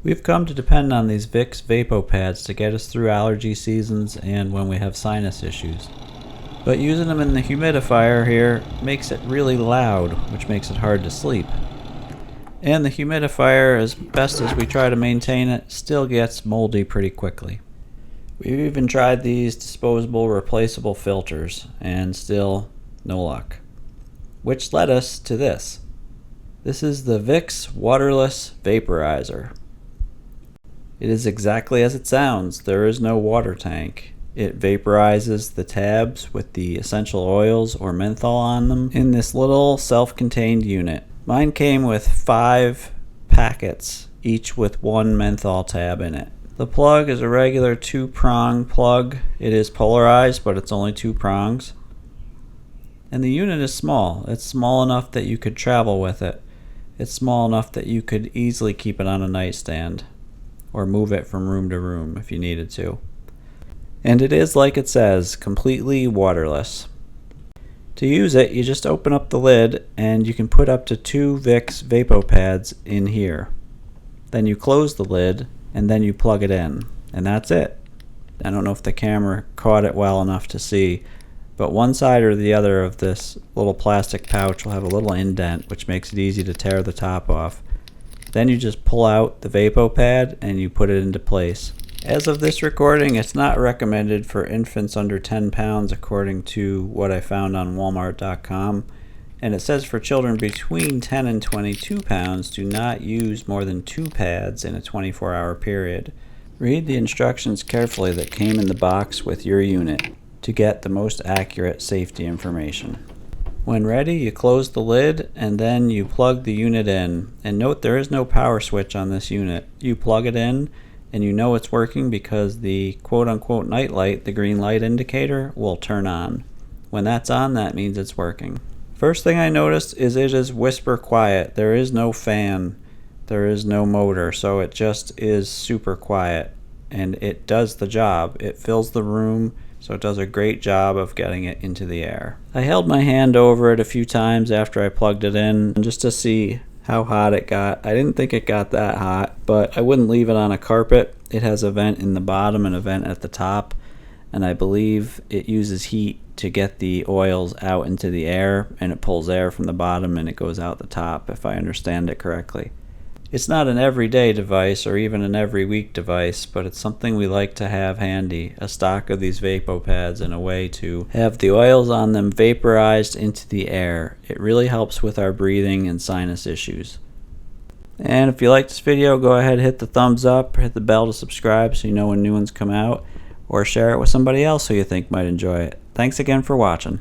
We've come to depend on these Vicks Vapo-Pads to get us through allergy seasons and when we have sinus issues. But using them in the humidifier here makes it really loud, which makes it hard to sleep. And the humidifier, as best as we try to maintain it, still gets moldy pretty quickly. We've even tried these disposable replaceable filters, and still no luck. Which led us to this. This is the Vicks Waterless Vaporizer. It is exactly as it sounds. There is no water tank. It vaporizes the tabs with the essential oils or menthol on them in this little self-contained unit. Mine came with 5 packets, each with 1 menthol tab in it. The plug is a regular 2-prong plug. It is polarized, but it's only 2 prongs. And the unit is small. It's small enough that you could travel with it. It's small enough that you could easily keep it on a nightstand or move it from room to room if you needed to. And it is, like it says, completely waterless. To use it, you just open up the lid and you can put up to 2 Vicks Vapo-Pads in here. Then you close the lid and then you plug it in, and that's it. I don't know if the camera caught it well enough to see, but one side or the other of this little plastic pouch will have a little indent, which makes it easy to tear the top off. Then you just pull out the Vapo-Pad and you put it into place. As of this recording, it's not recommended for infants under 10 pounds according to what I found on Walmart.com. And it says for children between 10 and 22 pounds, do not use more than 2 pads in a 24-hour period. Read the instructions carefully that came in the box with your unit to get the most accurate safety information. When ready, you close the lid and then you plug the unit in. And note, there is no power switch on this unit. You plug it in and you know it's working because the quote-unquote night light, the green light indicator, will turn on. When that's on, that means it's working. First thing I noticed is it is whisper quiet. There is no fan, there is no motor, so it just is super quiet. And it does the job. It fills the room, so it does a great job of getting it into the air. I held my hand over it a few times after I plugged it in just to see how hot it got. I didn't think it got that hot, but I wouldn't leave it on a carpet. It has a vent in the bottom and a vent at the top, and I believe it uses heat to get the oils out into the air, and it pulls air from the bottom and it goes out the top, if I understand it correctly. It's not an everyday device or even an every week device, but it's something we like to have handy, a stock of these Vapo-Pads and a way to have the oils on them vaporized into the air. It really helps with our breathing and sinus issues. And if you like this video, go ahead and hit the thumbs up, hit the bell to subscribe so you know when new ones come out, or share it with somebody else who you think might enjoy it. Thanks again for watching.